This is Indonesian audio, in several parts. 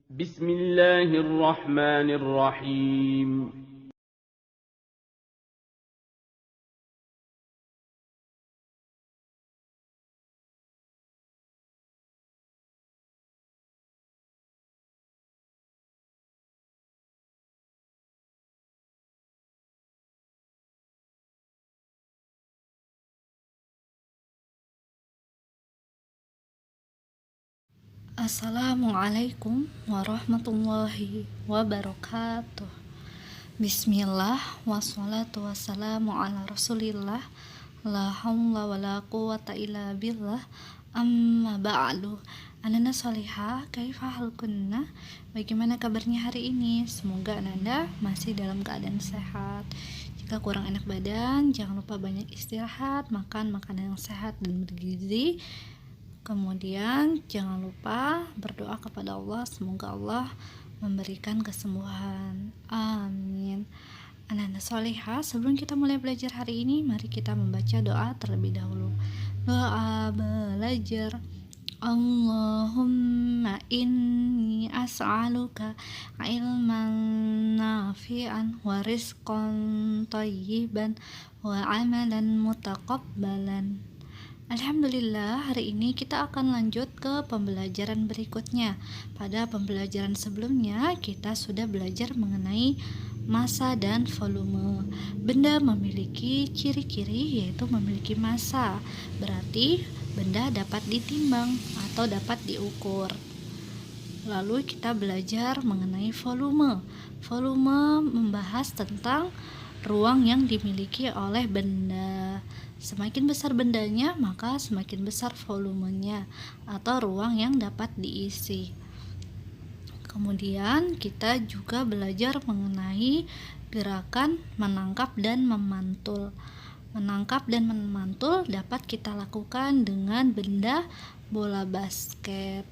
بسم الله الرحمن الرحيم. Assalamualaikum warahmatullahi wabarakatuh. Bismillah wassalatu wassalamu ala rasulillah. La haula wala quwata illa billah. Amma ba'du. Ananda Solihah, kaifa halkunna? Bagaimana kabarnya hari ini? Semoga Ananda masih dalam keadaan sehat. Jika kurang enak badan, jangan lupa banyak istirahat, makan makanan yang sehat dan bergizi. Kemudian jangan lupa berdoa kepada Allah, semoga Allah memberikan kesembuhan. Amin. Anak-anak solihah, sebelum kita mulai belajar hari ini, mari kita membaca doa terlebih dahulu. Doa belajar. Allahumma inni as'aluka ilman nafi'an wa rizqan thayyiban wa amalan mutaqabbalan. Alhamdulillah, hari ini kita akan lanjut ke pembelajaran berikutnya. Pada pembelajaran sebelumnya, kita sudah belajar mengenai massa dan volume. Benda memiliki ciri-ciri yaitu memiliki massa, berarti benda dapat ditimbang atau dapat diukur. Lalu kita belajar mengenai volume. Volume membahas tentang ruang yang dimiliki oleh benda. Semakin besar bendanya, maka semakin besar volumenya atau ruang yang dapat diisi. Kemudian kita juga belajar mengenai gerakan menangkap dan memantul. Menangkap dan memantul dapat kita lakukan dengan benda bola basket.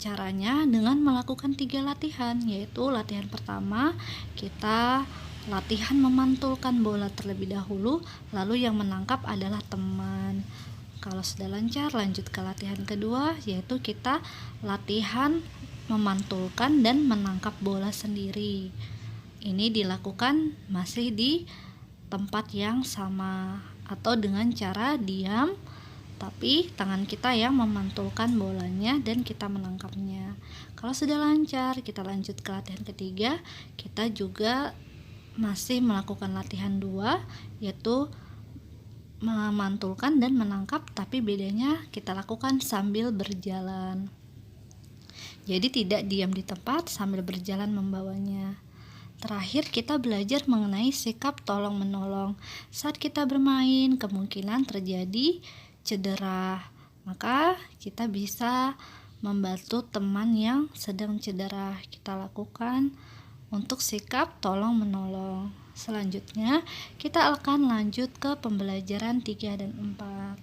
Caranya dengan melakukan 3 latihan, yaitu latihan pertama kita latihan memantulkan bola terlebih dahulu, lalu yang menangkap adalah teman. Kalau sudah lancar, lanjut ke latihan kedua, yaitu kita latihan memantulkan dan menangkap bola sendiri. Ini dilakukan masih di tempat yang sama atau dengan cara diam, tapi tangan kita yang memantulkan bolanya dan kita menangkapnya. Kalau sudah lancar, kita lanjut ke latihan ketiga. Kita juga masih melakukan latihan 2, yaitu memantulkan dan menangkap, tapi bedanya kita lakukan sambil berjalan. Jadi tidak diam di tempat sambil berjalan membawanya. Terakhir kita belajar mengenai sikap tolong menolong. Saat kita bermain, kemungkinan terjadi cedera, maka kita bisa membantu teman yang sedang cedera. Kita lakukan untuk sikap tolong menolong. Selanjutnya kita akan lanjut ke pembelajaran 3 dan 4.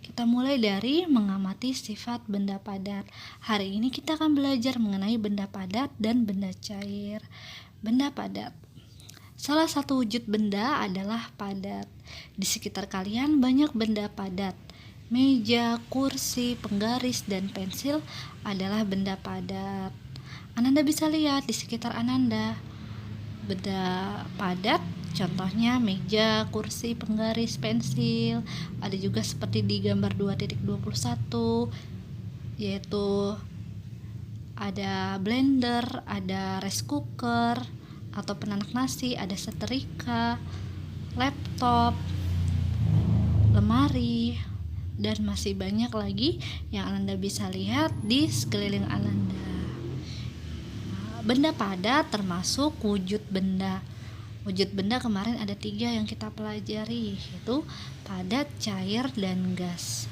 Kita mulai dari mengamati sifat benda padat. Hari ini kita akan belajar mengenai benda padat dan benda cair. Benda padat. Salah satu wujud benda adalah padat. Di sekitar kalian banyak benda padat. Meja, kursi, penggaris, dan pensil adalah benda padat. Ananda bisa lihat di sekitar Ananda benda padat, contohnya meja, kursi, penggaris, pensil. Ada juga seperti di gambar 2.21, yaitu ada blender, ada rice cooker atau penanak nasi, ada setrika, laptop, lemari, dan masih banyak lagi yang Ananda bisa lihat di sekeliling Ananda. Benda padat termasuk wujud benda. Wujud benda kemarin ada 3 yang kita pelajari, yaitu padat, cair, dan gas.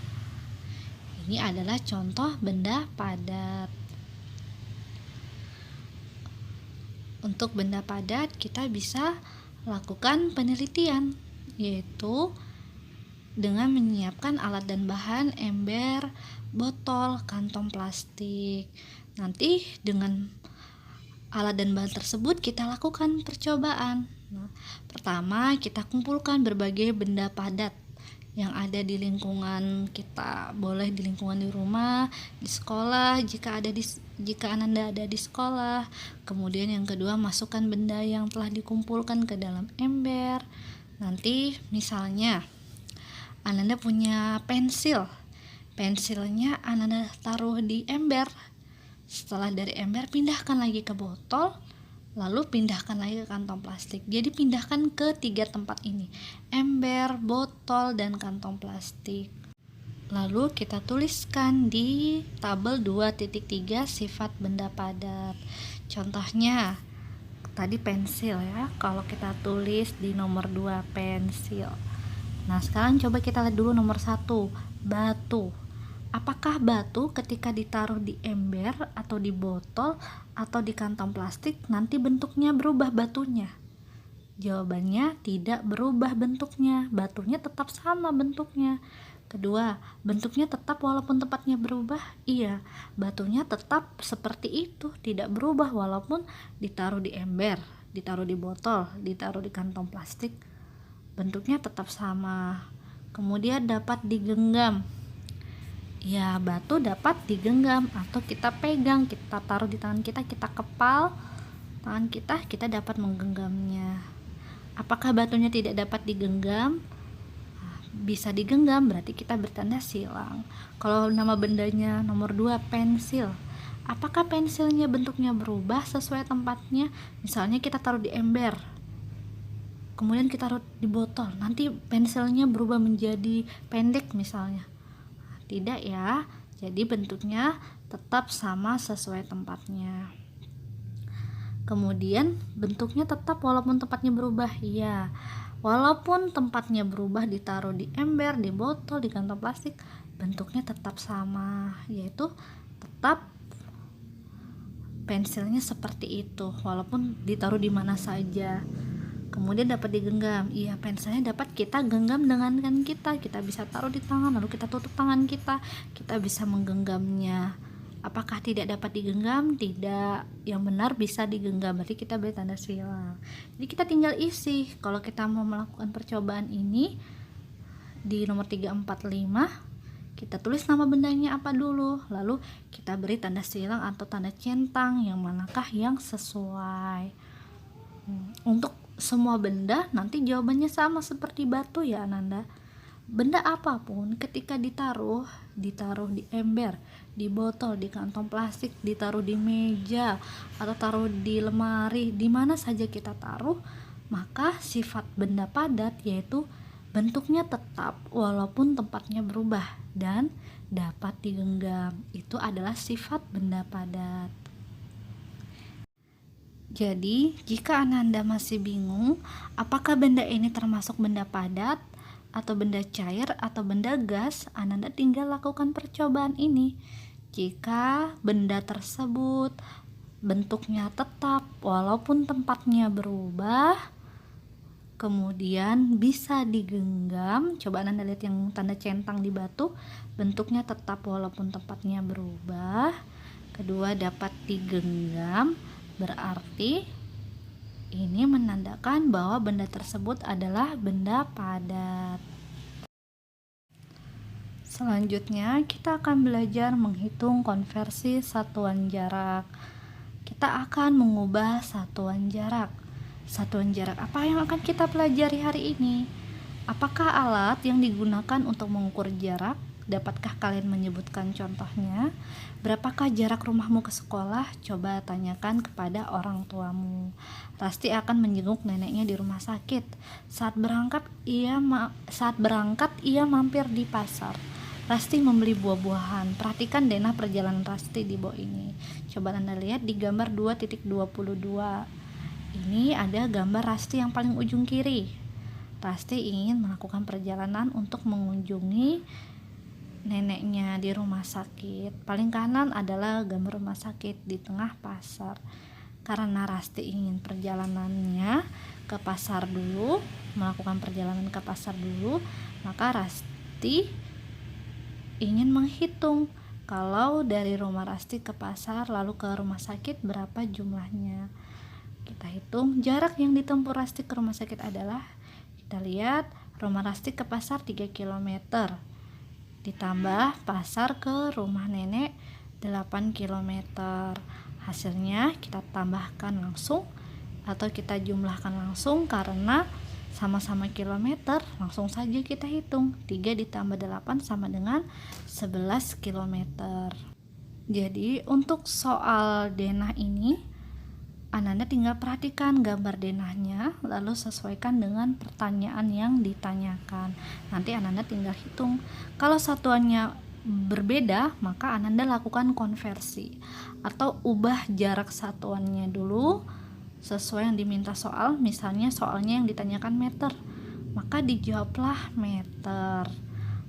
Ini adalah contoh benda padat. Untuk benda padat kita bisa lakukan penelitian, yaitu dengan menyiapkan alat dan bahan, ember, botol, kantong plastik. Nanti dengan alat dan bahan tersebut kita lakukan percobaan. Pertama, kita kumpulkan berbagai benda padat yang ada di lingkungan kita, boleh di lingkungan di rumah, di sekolah jika Ananda ada di sekolah. Kemudian yang kedua, masukkan benda yang telah dikumpulkan ke dalam ember. Nanti misalnya Ananda punya pensilnya Ananda taruh di ember. Setelah dari ember, pindahkan lagi ke botol, lalu pindahkan lagi ke kantong plastik. Jadi pindahkan ke 3 tempat ini, ember, botol, dan kantong plastik. Lalu kita tuliskan di tabel 2.3 sifat benda padat. Contohnya tadi pensil ya, kalau kita tulis di nomor 2 pensil. Nah sekarang coba kita lihat dulu nomor 1, batu. Apakah batu ketika ditaruh di ember atau di botol atau di kantong plastik nanti bentuknya berubah batunya? Jawabannya tidak berubah bentuknya, batunya tetap sama bentuknya. Kedua, bentuknya tetap walaupun tempatnya berubah? Iya, batunya tetap seperti itu, tidak berubah walaupun ditaruh di ember, ditaruh di botol, ditaruh di kantong plastik, bentuknya tetap sama. Kemudian dapat digenggam. Ya, batu dapat digenggam atau kita pegang, kita taruh di tangan kita kepal tangan kita dapat menggenggamnya. Apakah batunya tidak dapat digenggam? Bisa digenggam, berarti kita bertanda silang. Kalau nama bendanya nomor 2 pensil, apakah pensilnya bentuknya berubah sesuai tempatnya? Misalnya kita taruh di ember, kemudian kita taruh di botol, nanti pensilnya berubah menjadi pendek misalnya. Tidak ya, jadi bentuknya tetap sama sesuai tempatnya. Kemudian bentuknya tetap walaupun tempatnya berubah. Iya, walaupun tempatnya berubah, ditaruh di ember, di botol, di kantong plastik, bentuknya tetap sama, yaitu tetap pensilnya seperti itu walaupun ditaruh di mana saja. Kemudian dapat digenggam. Iya, pensilnya dapat kita genggam dengan tangan kita bisa taruh di tangan, lalu kita tutup tangan kita bisa menggenggamnya. Apakah tidak dapat digenggam? Tidak, yang benar bisa digenggam, berarti kita beri tanda silang. Jadi kita tinggal isi. Kalau kita mau melakukan percobaan ini di nomor 3, 4, 5, kita tulis nama bendanya apa dulu, lalu kita beri tanda silang atau tanda centang yang manakah yang sesuai. Untuk semua benda nanti jawabannya sama seperti batu ya Ananda. Benda apapun ketika ditaruh di ember, di botol, di kantong plastik, ditaruh di meja atau taruh di lemari, di mana saja kita taruh, maka sifat benda padat yaitu bentuknya tetap walaupun tempatnya berubah dan dapat digenggam. Itu adalah sifat benda padat. Jadi, jika Ananda masih bingung apakah benda ini termasuk benda padat atau benda cair atau benda gas, Ananda tinggal lakukan percobaan ini. Jika benda tersebut bentuknya tetap walaupun tempatnya berubah, kemudian bisa digenggam, coba Ananda lihat yang tanda centang di batu, bentuknya tetap walaupun tempatnya berubah. Kedua, dapat digenggam, berarti ini menandakan bahwa benda tersebut adalah benda padat. Selanjutnya kita akan belajar menghitung konversi satuan jarak. Kita akan mengubah satuan jarak. Satuan jarak apa yang akan kita pelajari hari ini? Apakah alat yang digunakan untuk mengukur jarak? Dapatkah kalian menyebutkan contohnya? Berapakah jarak rumahmu ke sekolah? Coba tanyakan kepada orang tuamu. Rasti akan menjenguk neneknya di rumah sakit. Saat berangkat ia mampir di pasar. Rasti membeli buah-buahan. Perhatikan denah perjalanan Rasti di bawah ini. Coba Anda lihat di gambar 2.22. Ini ada gambar Rasti yang paling ujung kiri. Rasti ingin melakukan perjalanan untuk mengunjungi neneknya di rumah sakit. Paling kanan adalah gambar rumah sakit, di tengah pasar. Karena Rasti ingin perjalanannya ke pasar dulu, melakukan perjalanan ke pasar dulu, maka Rasti ingin menghitung kalau dari rumah Rasti ke pasar lalu ke rumah sakit berapa jumlahnya. Kita hitung jarak yang ditempuh Rasti ke rumah sakit adalah, kita lihat Rumah Rasti ke pasar 3 km. Ditambah pasar ke rumah nenek 8 km. Hasilnya kita tambahkan langsung atau kita jumlahkan langsung karena sama-sama kilometer, langsung saja kita hitung. 3 ditambah 8 sama dengan 11 km. Jadi untuk soal denah ini, Ananda tinggal perhatikan gambar denahnya, lalu sesuaikan dengan pertanyaan yang ditanyakan. Nanti Ananda tinggal hitung. Kalau satuannya berbeda, maka Ananda lakukan konversi atau ubah jarak satuannya dulu sesuai yang diminta soal. Misalnya soalnya yang ditanyakan meter, maka dijawablah meter,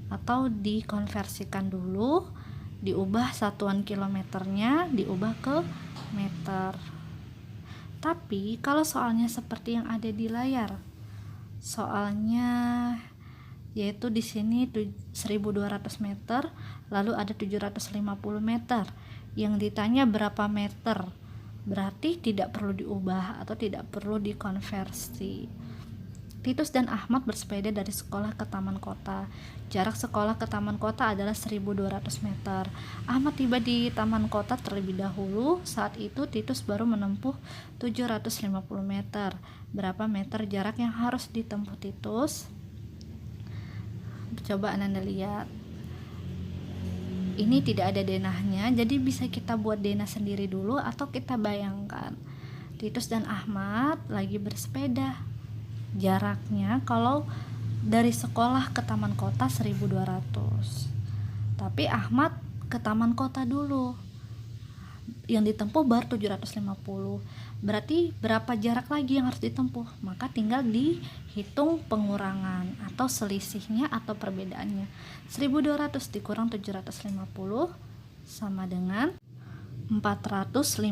atau dikonversikan dulu, diubah satuan kilometernya, diubah ke meter. Tapi kalau soalnya seperti yang ada di layar, soalnya yaitu di sini 1200 meter, lalu ada 750 meter, yang ditanya berapa meter, berarti tidak perlu diubah atau tidak perlu dikonversi. Titus dan Ahmad bersepeda dari sekolah ke taman kota. Jarak sekolah ke taman kota adalah 1200 meter. Ahmad tiba di taman kota terlebih dahulu. Saat itu Titus baru menempuh 750 meter. Berapa meter jarak yang harus ditempuh Titus? Coba Ananda lihat. Ini tidak ada denahnya, jadi bisa kita buat denah sendiri dulu atau kita bayangkan. Titus dan Ahmad lagi bersepeda. Jaraknya kalau dari sekolah ke taman kota 1200. Tapi Ahmad ke taman kota dulu. Yang ditempuh baru 750. Berarti berapa jarak lagi yang harus ditempuh? Maka tinggal dihitung pengurangan atau selisihnya atau perbedaannya. 1200 dikurang 750 sama dengan 450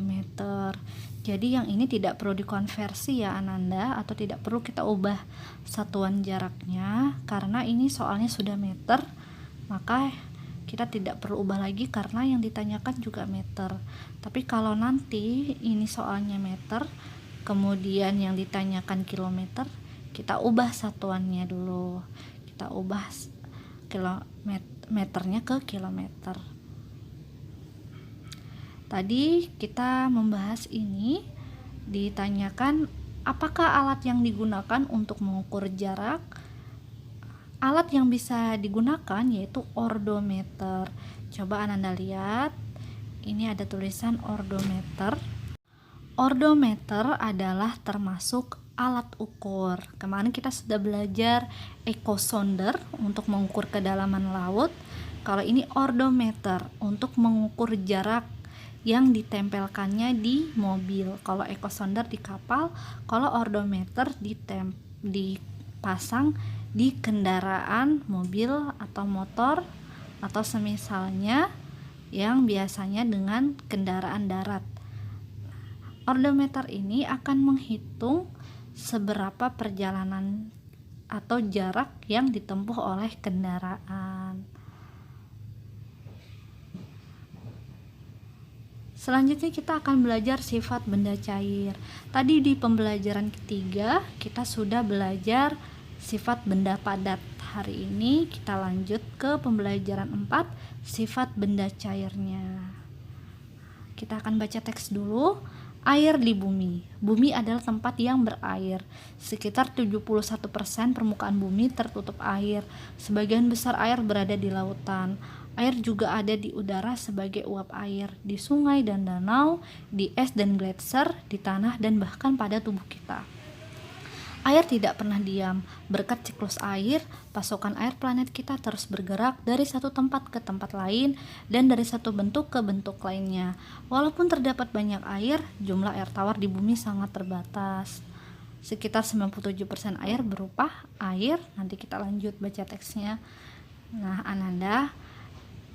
meter. Jadi yang ini tidak perlu dikonversi ya Ananda, atau tidak perlu kita ubah satuan jaraknya karena ini soalnya sudah meter, maka kita tidak perlu ubah lagi karena yang ditanyakan juga meter. Tapi kalau nanti ini soalnya meter, kemudian yang ditanyakan kilometer, kita ubah satuannya dulu. Kita ubah kilometernya ke kilometer. Tadi kita membahas ini, ditanyakan apakah alat yang digunakan untuk mengukur jarak. Alat yang bisa digunakan yaitu ordometer. Coba Ananda lihat, ini ada tulisan ordometer. Ordometer adalah termasuk alat ukur. Kemarin kita sudah belajar echosonder untuk mengukur kedalaman laut. Kalau ini ordometer untuk mengukur jarak yang ditempelkannya di mobil. Kalau echosonder di kapal, kalau ordometer dipasang di kendaraan mobil atau motor atau semisalnya yang biasanya dengan kendaraan darat. Ordometer ini akan menghitung seberapa perjalanan atau jarak yang ditempuh oleh kendaraan. Selanjutnya kita akan belajar sifat benda cair. Tadi di pembelajaran ketiga kita sudah belajar sifat benda padat. Hari ini kita lanjut ke pembelajaran 4, sifat benda cairnya. Kita akan baca teks dulu. Air di bumi. Bumi adalah tempat yang berair. Sekitar 71% permukaan bumi tertutup air. Sebagian besar air berada di lautan. Air juga ada di udara sebagai uap air, di sungai dan danau, di es dan gletser, di tanah dan bahkan pada tubuh kita. Air tidak pernah diam. Berkat siklus air, pasokan air planet kita terus bergerak dari satu tempat ke tempat lain dan dari satu bentuk ke bentuk lainnya. Walaupun terdapat banyak air, jumlah air tawar di bumi sangat terbatas. Sekitar 97% air berupa air. Nanti kita lanjut baca teksnya. Nah, Ananda,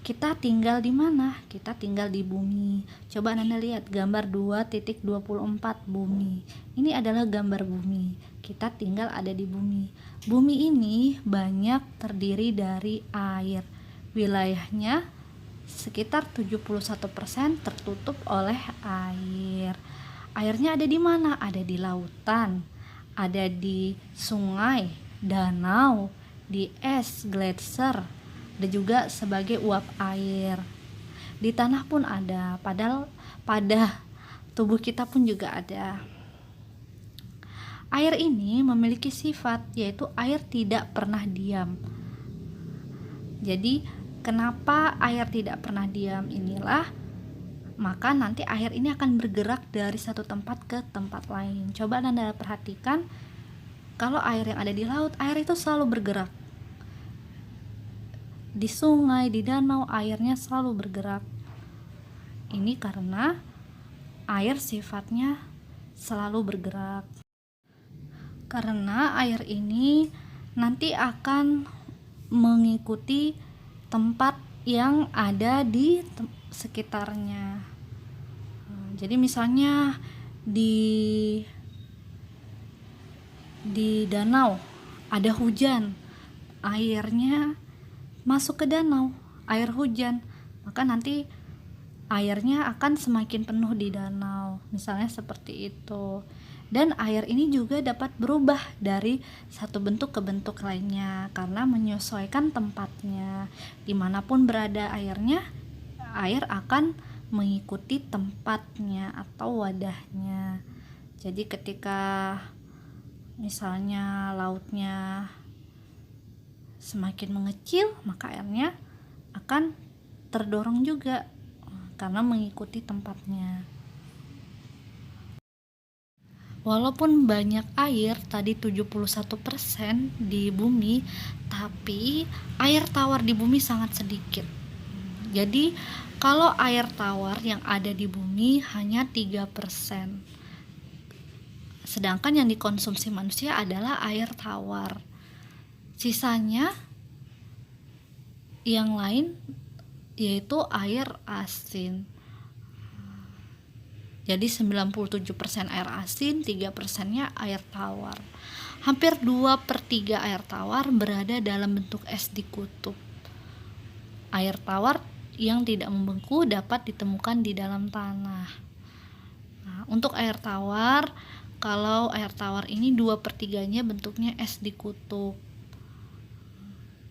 kita tinggal di mana? Kita tinggal di bumi. Coba Ananda lihat gambar 2.24 bumi. Ini adalah gambar bumi. Kita tinggal ada di bumi. Bumi ini banyak terdiri dari air. Wilayahnya sekitar 71% tertutup oleh air. Airnya ada di mana? Ada di lautan, ada di sungai, danau, di es, gletser, dan juga sebagai uap air. Di tanah pun ada, padahal pada tubuh kita pun juga ada. Air ini memiliki sifat yaitu air tidak pernah diam. Jadi kenapa air tidak pernah diam inilah, maka nanti air ini akan bergerak dari satu tempat ke tempat lain. Coba Anda perhatikan, kalau air yang ada di laut, air itu selalu bergerak. Di sungai, di danau, airnya selalu bergerak. Ini karena air sifatnya selalu bergerak. Karena air ini nanti akan mengikuti tempat yang ada di sekitarnya. Jadi misalnya di danau ada hujan, airnya masuk ke danau, air hujan, maka nanti airnya akan semakin penuh di danau, misalnya seperti itu. Dan air ini juga dapat berubah dari satu bentuk ke bentuk lainnya karena menyesuaikan tempatnya. Dimanapun berada airnya, air akan mengikuti tempatnya atau wadahnya. Jadi ketika misalnya lautnya semakin mengecil, maka airnya akan terdorong juga karena mengikuti tempatnya. Walaupun banyak air tadi 71% di bumi, tapi air tawar di bumi sangat sedikit. Jadi kalau air tawar yang ada di bumi hanya 3%. Sedangkan yang dikonsumsi manusia adalah air tawar. Sisanya yang lain yaitu air asin. Jadi 97% air asin, 3%-nya air tawar. Hampir 2/3 air tawar berada dalam bentuk es di kutub. Air tawar yang tidak membeku dapat ditemukan di dalam tanah. Nah, untuk air tawar, kalau air tawar ini 2/3-nya bentuknya es di kutub.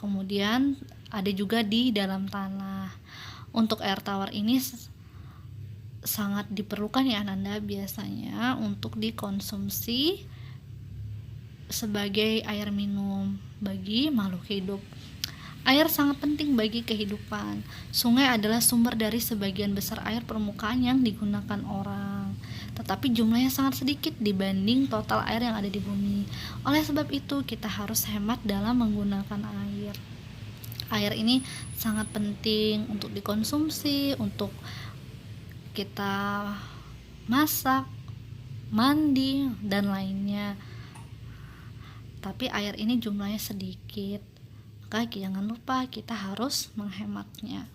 Kemudian ada juga di dalam tanah. Untuk air tawar ini sangat diperlukan ya Ananda biasanya untuk dikonsumsi sebagai air minum bagi makhluk hidup. Air sangat penting bagi kehidupan. Sungai adalah sumber dari sebagian besar air permukaan yang digunakan orang, tetapi jumlahnya sangat sedikit dibanding total air yang ada di bumi. Oleh sebab itu kita harus hemat dalam menggunakan air. Air ini sangat penting untuk dikonsumsi, untuk kita masak, mandi, dan lainnya. Tapi air ini jumlahnya sedikit, maka jangan lupa kita harus menghematnya.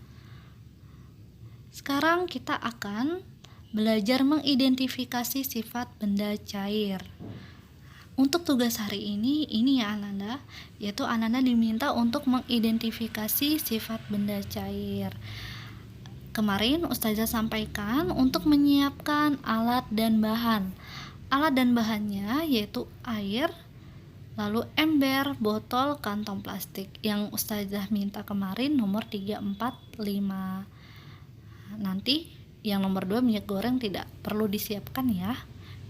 Sekarang kita akan belajar mengidentifikasi sifat benda cair. Untuk tugas hari ini ya Ananda, yaitu Ananda diminta untuk mengidentifikasi sifat benda cair. Kemarin Ustazah sampaikan untuk menyiapkan alat dan bahan. Alat dan bahannya yaitu air, lalu ember, botol, kantong plastik. Yang Ustazah minta kemarin nomor 3, 4, 5. Nanti yang nomor 2 minyak goreng tidak perlu disiapkan ya,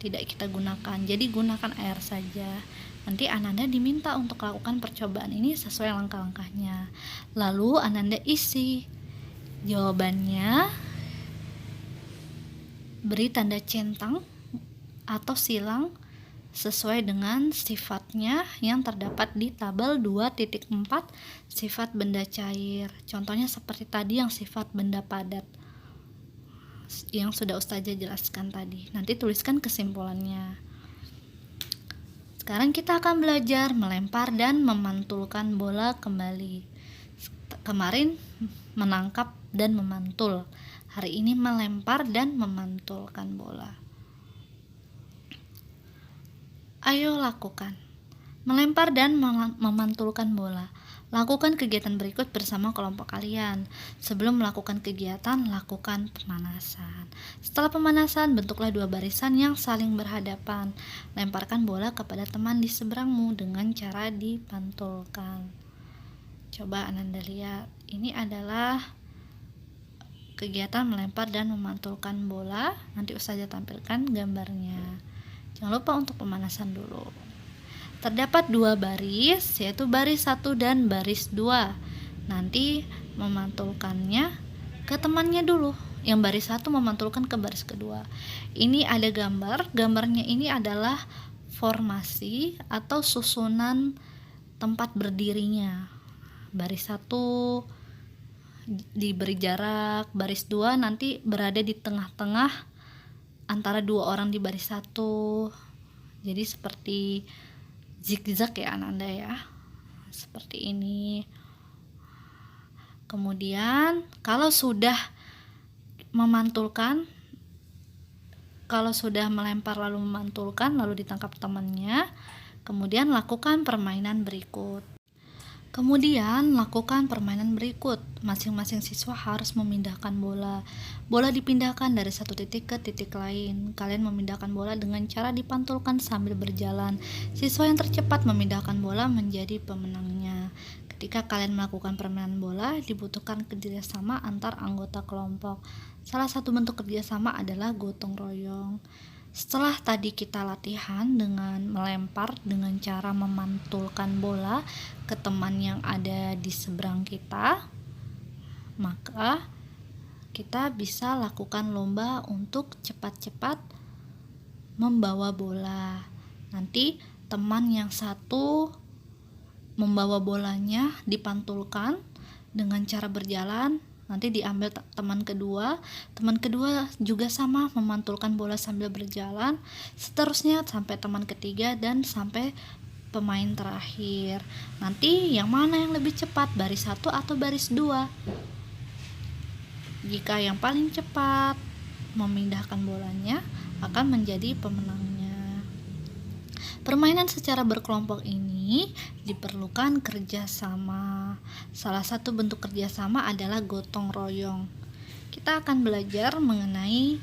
tidak kita gunakan. Jadi gunakan air saja. Nanti Ananda diminta untuk lakukan percobaan ini sesuai langkah-langkahnya. Lalu Ananda isi jawabannya, beri tanda centang atau silang sesuai dengan sifatnya yang terdapat di tabel 2.4 sifat benda cair. Contohnya seperti tadi yang sifat benda padat yang sudah Ustazah jelaskan tadi. Nanti tuliskan kesimpulannya. Sekarang kita akan belajar melempar dan memantulkan bola kembali. Kemarin menangkap dan memantul. Hari ini melempar dan memantulkan bola. Ayo lakukan. Melempar dan memantulkan bola. Lakukan kegiatan berikut bersama kelompok kalian. Sebelum melakukan kegiatan, lakukan pemanasan. Setelah pemanasan, bentuklah 2 barisan yang saling berhadapan. Lemparkan bola kepada teman di seberangmu dengan cara dipantulkan. Coba Ananda lihat, ini adalah kegiatan melempar dan memantulkan bola. Nanti Ustazah tampilkan gambarnya. Jangan lupa untuk pemanasan dulu. Terdapat 2 baris, yaitu baris 1 dan baris 2. Nanti memantulkannya ke temannya dulu. Yang baris 1 memantulkan ke baris kedua. Ini ada gambarnya ini adalah formasi atau susunan tempat berdirinya. Baris 1 diberi jarak, baris 2 nanti berada di tengah-tengah antara 2 orang di baris 1. Jadi seperti zigzag ya Ananda ya, seperti ini. Kemudian kalau sudah melempar lalu memantulkan lalu ditangkap temannya, kemudian lakukan permainan berikut. Masing-masing siswa harus memindahkan bola. Bola dipindahkan dari satu titik ke titik lain. Kalian memindahkan bola dengan cara dipantulkan sambil berjalan. Siswa yang tercepat memindahkan bola menjadi pemenangnya. Ketika kalian melakukan permainan bola, dibutuhkan kerjasama antar anggota kelompok. Salah satu bentuk kerjasama adalah gotong royong. Setelah tadi kita latihan dengan melempar dengan cara memantulkan bola ke teman yang ada di seberang kita, maka kita bisa lakukan lomba untuk cepat-cepat membawa bola. Nanti teman yang satu membawa bolanya dipantulkan dengan cara berjalan, nanti diambil teman kedua juga sama memantulkan bola sambil berjalan, seterusnya sampai teman ketiga dan sampai pemain terakhir. Nanti yang mana yang lebih cepat, baris 1 atau baris 2? Jika yang paling cepat memindahkan bolanya akan menjadi pemenangnya. Permainan secara berkelompok ini diperlukan kerjasama. Salah satu bentuk kerjasama adalah gotong royong. Kita akan belajar mengenai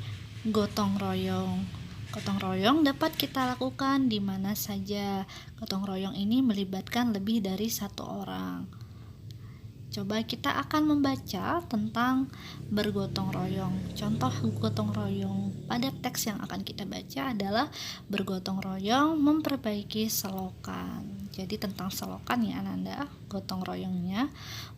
gotong royong. Gotong royong dapat kita lakukan di mana saja. Gotong royong ini melibatkan lebih dari 1 orang. Coba kita akan membaca tentang bergotong royong. Contoh gotong royong pada teks yang akan kita baca adalah bergotong royong memperbaiki selokan. Jadi tentang selokan ya Ananda, gotong royongnya.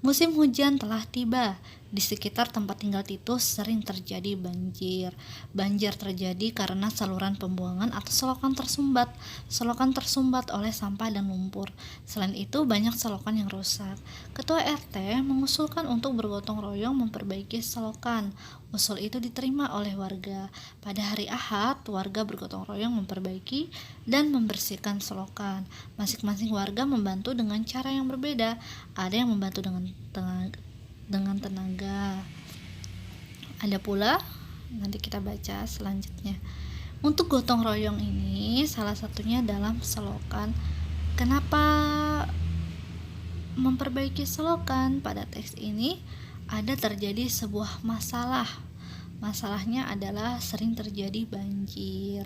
Musim hujan telah tiba. Di sekitar tempat tinggal Titus sering terjadi banjir. Banjir terjadi karena saluran pembuangan atau selokan tersumbat. Selokan tersumbat oleh sampah dan lumpur. Selain itu banyak selokan yang rusak. Ketua RT mengusulkan untuk bergotong royong memperbaiki selokan. Usul itu diterima oleh warga. Pada hari Ahad, warga bergotong royong memperbaiki dan membersihkan selokan. Masing-masing warga membantu dengan cara yang berbeda. Ada yang membantu dengan tenaga. Ada pula, nanti kita baca selanjutnya. Untuk gotong royong ini salah satunya dalam selokan. Kenapa memperbaiki selokan? Pada teks ini ada terjadi sebuah masalah. Masalahnya adalah sering terjadi banjir.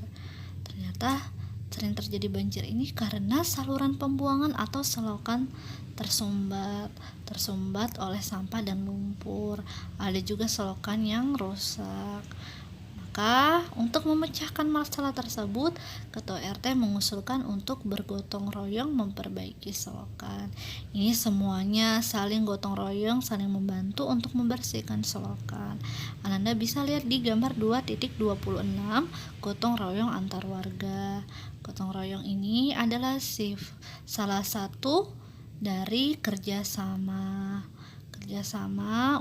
Ternyata sering terjadi banjir ini karena saluran pembuangan atau selokan tersumbat oleh sampah dan lumpur. Ada juga selokan yang rusak. Maka untuk memecahkan masalah tersebut, Ketua RT mengusulkan untuk bergotong royong memperbaiki selokan. Ini semuanya saling gotong royong, saling membantu untuk membersihkan selokan. Ananda bisa lihat di gambar 2.26 gotong royong antar warga. Gotong royong ini adalah salah satu dari kerjasama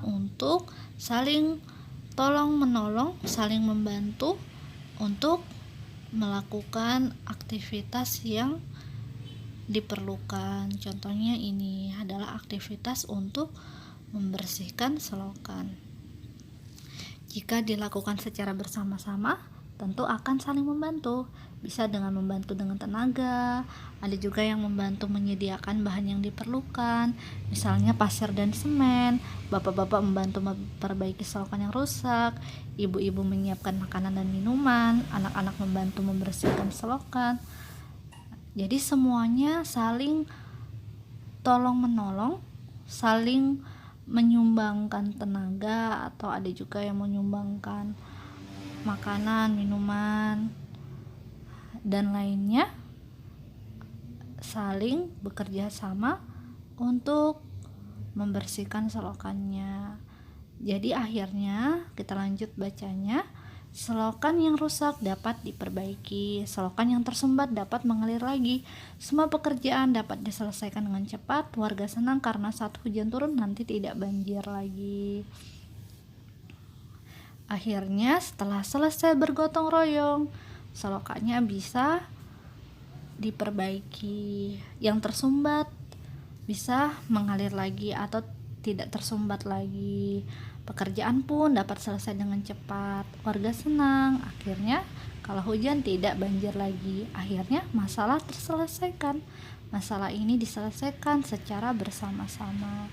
untuk saling tolong menolong, saling membantu untuk melakukan aktivitas yang diperlukan. Contohnya ini adalah aktivitas untuk membersihkan selokan. Jika dilakukan secara bersama-sama, tentu akan saling membantu. Bisa dengan membantu dengan tenaga, ada juga yang membantu menyediakan bahan yang diperlukan, misalnya pasir dan semen. Bapak-bapak membantu memperbaiki selokan yang rusak, ibu-ibu menyiapkan makanan dan minuman, anak-anak membantu membersihkan selokan. Jadi semuanya saling tolong-menolong, saling menyumbangkan tenaga, atau ada juga yang menyumbangkan makanan, minuman, dan lainnya, saling bekerja sama untuk membersihkan selokannya. Jadi akhirnya kita lanjut bacanya. Selokan yang rusak dapat diperbaiki, selokan yang tersumbat dapat mengalir lagi. Semua pekerjaan dapat diselesaikan dengan cepat. Warga senang karena saat hujan turun nanti tidak banjir lagi. Akhirnya setelah selesai bergotong royong, selokannya bisa diperbaiki. Yang tersumbat bisa mengalir lagi atau tidak tersumbat lagi. Pekerjaan pun dapat selesai dengan cepat. Warga senang. Akhirnya kalau hujan tidak banjir lagi. Akhirnya masalah terselesaikan. Masalah ini diselesaikan secara bersama-sama.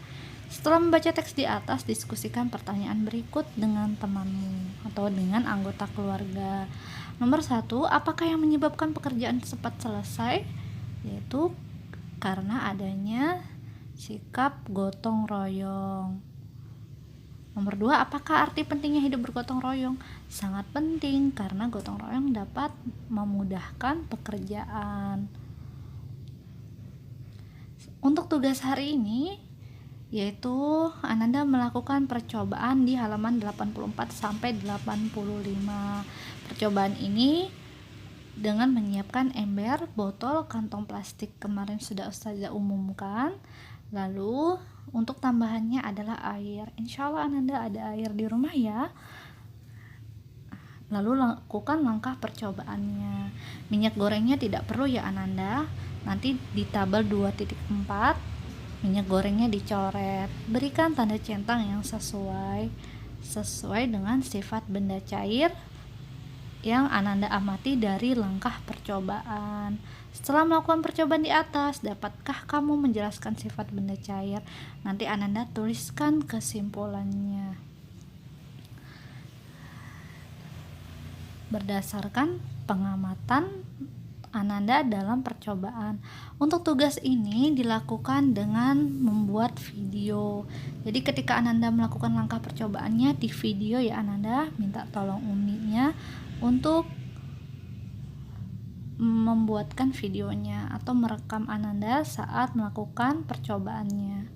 Setelah membaca teks di atas, diskusikan pertanyaan berikut dengan temanmu atau dengan anggota keluarga. Nomor 1, apakah yang menyebabkan pekerjaan cepat selesai? Yaitu karena adanya sikap gotong royong. Nomor 2, apakah arti pentingnya hidup bergotong royong? Sangat penting karena gotong royong dapat memudahkan pekerjaan. Untuk tugas hari ini yaitu Ananda melakukan percobaan di halaman 84 sampai 85. Percobaan ini dengan menyiapkan ember, botol, kantong plastik, kemarin sudah Ustazah umumkan. Lalu untuk tambahannya adalah air. Insya Allah Ananda ada air di rumah ya. Lalu lakukan langkah percobaannya. Minyak gorengnya tidak perlu ya Ananda. Nanti di tabel 2.4 minyak gorengnya dicoret. Berikan tanda centang yang sesuai dengan sifat benda cair yang Ananda amati dari langkah percobaan. Setelah melakukan percobaan di atas, dapatkah kamu menjelaskan sifat benda cair? Nanti Ananda tuliskan kesimpulannya berdasarkan pengamatan Ananda dalam percobaan. Untuk tugas ini dilakukan dengan membuat video. Jadi ketika Ananda melakukan langkah percobaannya di video ya Ananda, minta tolong uminya untuk membuatkan videonya atau merekam Ananda saat melakukan percobaannya.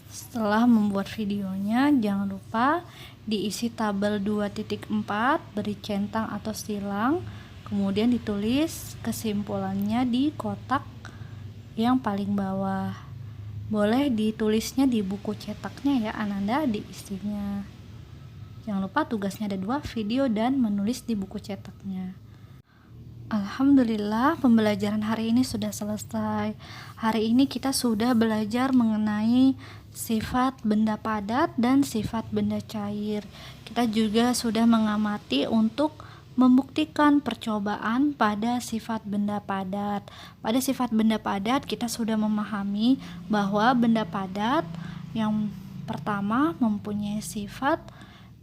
Setelah membuat videonya, jangan lupa diisi tabel 2.4, beri centang atau silang, kemudian ditulis kesimpulannya di kotak yang paling bawah. Boleh ditulisnya di buku cetaknya ya Ananda, diisinya. Jangan lupa tugasnya ada 2, video dan menulis di buku cetaknya. Alhamdulillah, pembelajaran hari ini sudah selesai. Hari ini kita sudah belajar mengenai sifat benda padat dan sifat benda cair. Kita juga sudah mengamati untuk membuktikan percobaan pada sifat benda padat. Pada sifat benda padat kita sudah memahami bahwa benda padat yang pertama mempunyai sifat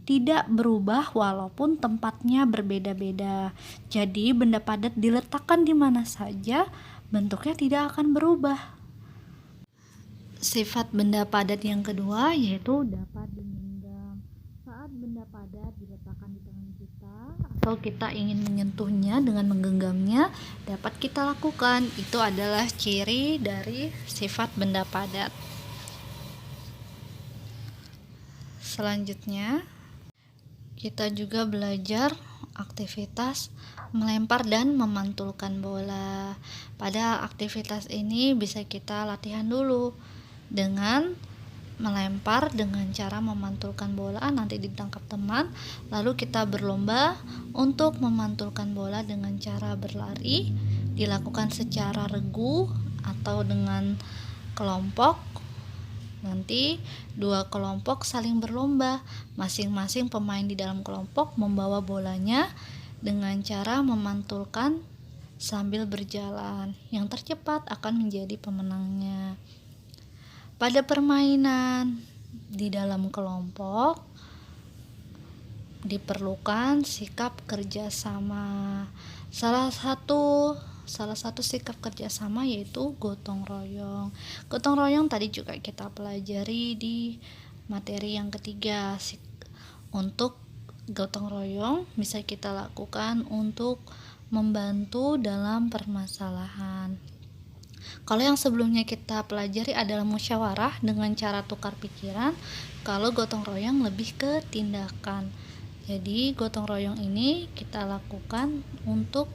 tidak berubah walaupun tempatnya berbeda-beda. Jadi benda padat diletakkan di mana saja, bentuknya tidak akan berubah. Sifat benda padat yang kedua yaitu dapat digenggam. Saat benda padat diletakkan di tangan kita atau kita ingin menyentuhnya dengan menggenggamnya, dapat kita lakukan. Itu adalah ciri dari sifat benda padat. Selanjutnya kita juga belajar aktivitas melempar dan memantulkan bola. Pada aktivitas ini bisa kita latihan dulu dengan melempar dengan cara memantulkan bola, nanti ditangkap teman, lalu kita berlomba untuk memantulkan bola dengan cara berlari, dilakukan secara regu atau dengan kelompok. Nanti dua kelompok saling berlomba. Masing-masing pemain di dalam kelompok membawa bolanya dengan cara memantulkan sambil berjalan. Yang tercepat akan menjadi pemenangnya. Pada permainan di dalam kelompok diperlukan sikap kerjasama. Salah satu sikap kerjasama yaitu gotong royong. Gotong royong tadi juga kita pelajari di materi yang ketiga. Untuk gotong royong bisa kita lakukan untuk membantu dalam permasalahan. Kalau yang sebelumnya kita pelajari adalah musyawarah dengan cara tukar pikiran, kalau gotong royong lebih ke tindakan. Jadi gotong royong ini kita lakukan untuk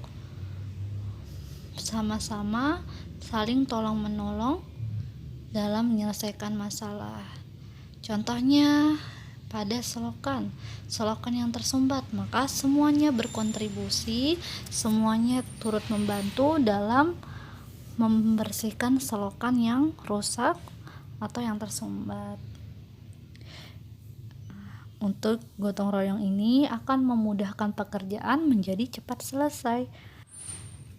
sama-sama saling tolong menolong dalam menyelesaikan masalah. Contohnya pada selokan yang tersumbat, maka semuanya berkontribusi, semuanya turut membantu dalam membersihkan selokan yang rusak atau yang tersumbat. Untuk gotong royong ini akan memudahkan pekerjaan menjadi cepat selesai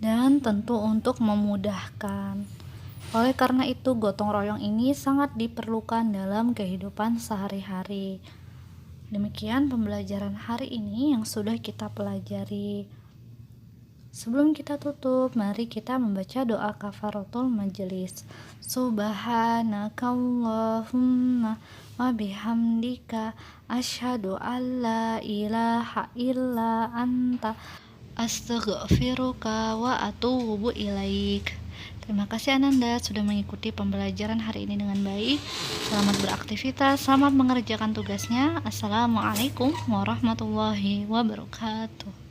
dan tentu untuk memudahkan. Oleh karena itu, gotong royong ini sangat diperlukan dalam kehidupan sehari-hari. Demikian pembelajaran hari ini yang sudah kita pelajari. Sebelum kita tutup, mari kita membaca doa kafaratul majelis. Subhanakallahumma wa bihamdika asyhadu an la ilaha illa anta astaghfiruka wa atubu ilaik. Terima kasih Ananda sudah mengikuti pembelajaran hari ini dengan baik. Selamat beraktivitas, selamat mengerjakan tugasnya. Assalamualaikum warahmatullahi wabarakatuh.